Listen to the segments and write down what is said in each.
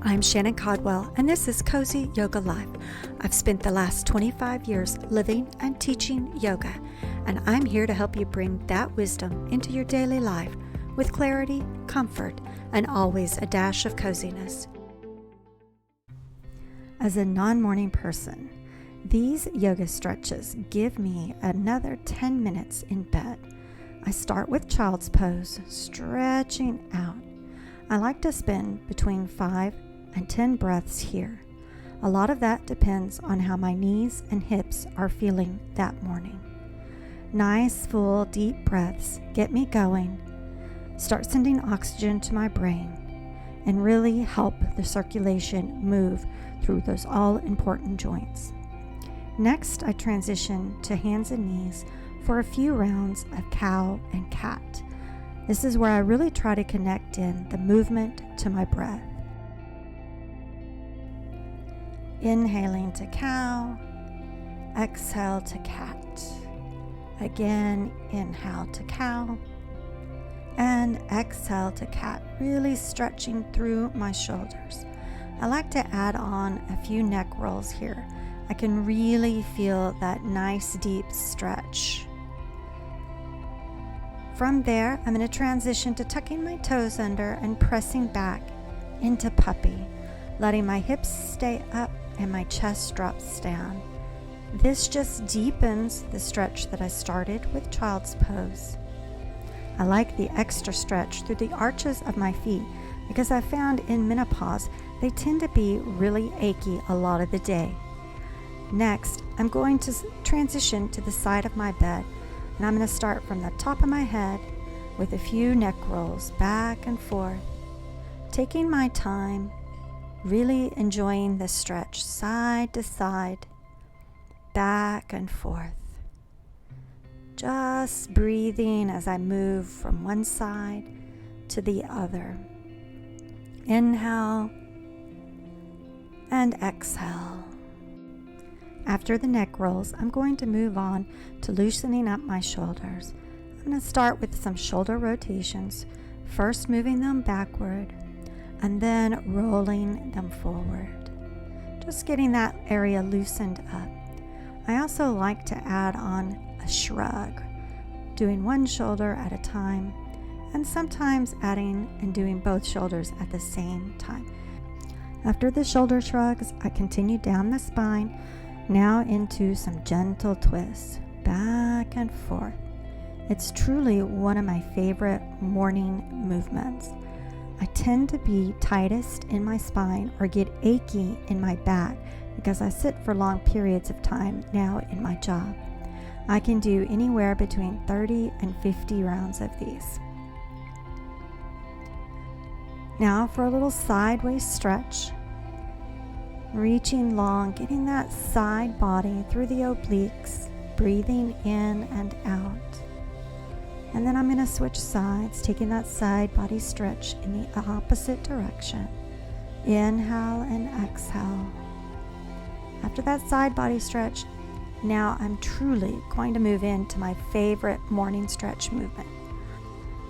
I'm Shannon Codwell, and this is Cozy Yoga Life. I've spent the last 25 years living and teaching yoga, and I'm here to help you bring that wisdom into your daily life with clarity, comfort, and always a dash of coziness. As a non-morning person, these yoga stretches give me another 10 minutes in bed. I start with child's pose, stretching out. I like to spend between 5 and 10 breaths here. A lot of that depends on how my knees and hips are feeling that morning. Nice, full, deep breaths get me going, start sending oxygen to my brain, and really help the circulation move through those all-important joints. Next, I transition to hands and knees for a few rounds of cow and cat. This is where I really try to connect in the movement to my breath. Inhaling to cow, exhale to cat. Again, inhale to cow, and exhale to cat, really stretching through my shoulders. I like to add on a few neck rolls here. I can really feel that nice deep stretch. From there, I'm going to transition to tucking my toes under and pressing back into puppy, letting my hips stay up and my chest drops down. This just deepens the stretch that I started with child's pose. I like the extra stretch through the arches of my feet because I found in menopause they tend to be really achy a lot of the day. Next, I'm going to transition to the side of my bed, and I'm going to start from the top of my head with a few neck rolls back and forth, taking my time, really enjoying the stretch side to side, back and forth. Just breathing as I move from one side to the other. Inhale and exhale. After the neck rolls, I'm going to move on to loosening up my shoulders. I'm going to start with some shoulder rotations, first moving them backward and then rolling them forward. Just getting that area loosened up. I also like to add on a shrug, doing one shoulder at a time, and sometimes adding and doing both shoulders at the same time. After the shoulder shrugs, I continue down the spine, now into some gentle twists, back and forth. It's truly one of my favorite morning movements. I tend to be tightest in my spine or get achy in my back because I sit for long periods of time now in my job. I can do anywhere between 30 and 50 rounds of these. Now for a little sideways stretch, reaching long, getting that side body through the obliques, breathing in and out. And then I'm going to switch sides, taking that side body stretch in the opposite direction. Inhale and exhale. After that side body stretch, now I'm truly going to move into my favorite morning stretch movement.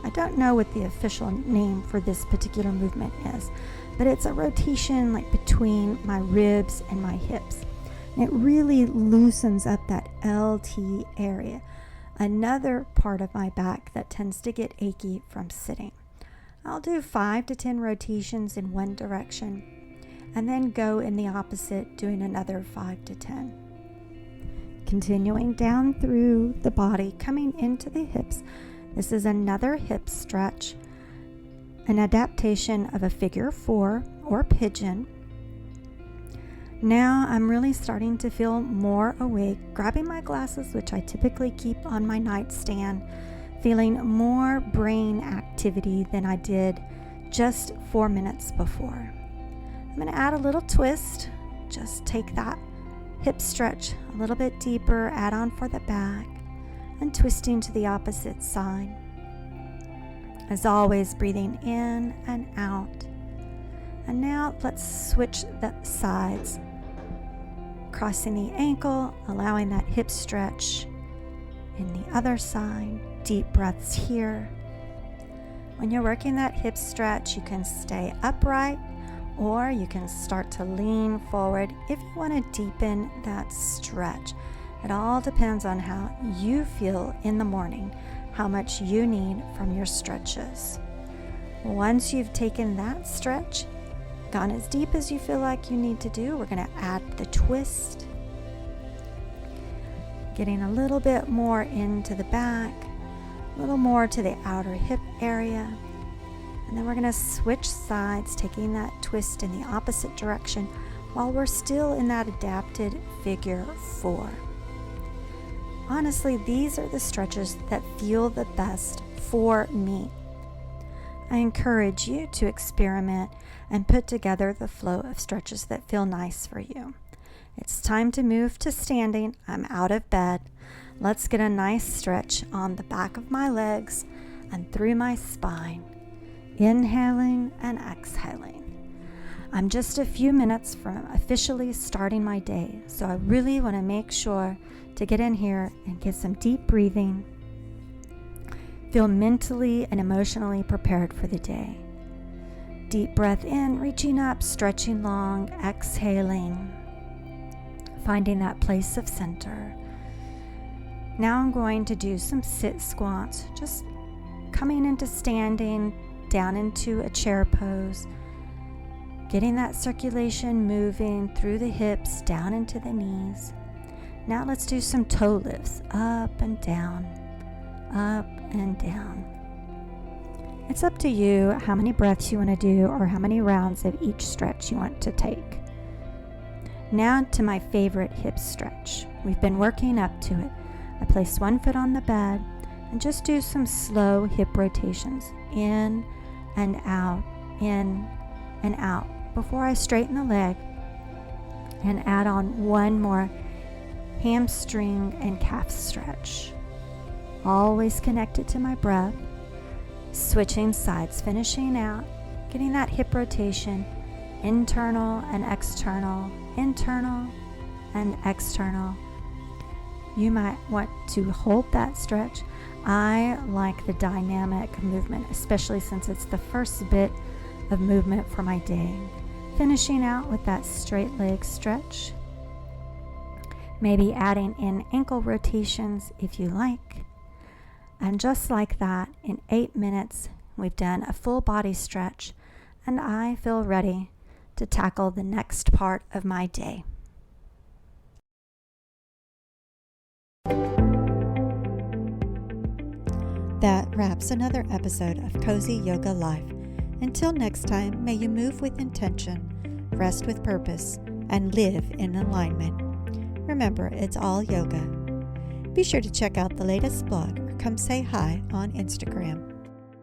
I don't know what the official name for this particular movement is, but it's a rotation like between my ribs and my hips. And it really loosens up that LT area, another part of my back that tends to get achy from sitting. I'll do 5 to 10 rotations in one direction and then go in the opposite, doing another 5 to 10. Continuing down through the body, coming into the hips. This is another hip stretch, an adaptation of a figure 4 or pigeon. Now I'm really starting to feel more awake, grabbing my glasses, which I typically keep on my nightstand, feeling more brain activity than I did just 4 minutes before. I'm going to add a little twist, just take that hip stretch a little bit deeper, add on for the back, and twisting to the opposite side. As always, breathing in and out. And now let's switch the sides. Crossing the ankle, allowing that hip stretch in the other side. Deep breaths here. When you're working that hip stretch, you can stay upright or you can start to lean forward if you want to deepen that stretch. It all depends on how you feel in the morning, how much you need from your stretches. Once you've taken that stretch, gone as deep as you feel like you need to do, we're going to add the twist, getting a little bit more into the back, a little more to the outer hip area. And then we're going to switch sides, taking that twist in the opposite direction while we're still in that adapted figure 4. Honestly, these are the stretches that feel the best for me. I encourage you to experiment and put together the flow of stretches that feel nice for you. It's time to move to standing. I'm out of bed. Let's get a nice stretch on the back of my legs and through my spine. Inhaling and exhaling. I'm just a few minutes from officially starting my day, so I really want to make sure to get in here and get some deep breathing. Feel mentally and emotionally prepared for the day. Deep breath in, reaching up, stretching long, exhaling, finding that place of center. Now I'm going to do some sit squats, just coming into standing, down into a chair pose, getting that circulation moving through the hips, down into the knees. Now let's do some toe lifts, up and down, up and down. It's up to you how many breaths you want to do or how many rounds of each stretch you want to take. Now to my favorite hip stretch. We've been working up to it. I place one foot on the bed and just do some slow hip rotations, in and out, in and out, before I straighten the leg and add on one more hamstring and calf stretch. Always connected to my breath, switching sides, finishing out, getting that hip rotation, internal and external, internal and external. You might want to hold that stretch. I like the dynamic movement, especially since it's the first bit of movement for my day. Finishing out with that straight leg stretch. Maybe adding in ankle rotations if you like. And just like that, in 8 minutes, we've done a full body stretch, and I feel ready to tackle the next part of my day. That wraps another episode of Cozy Yoga Life. Until next time, may you move with intention, rest with purpose, and live in alignment. Remember, it's all yoga. Be sure to check out the latest blog or come say hi on Instagram.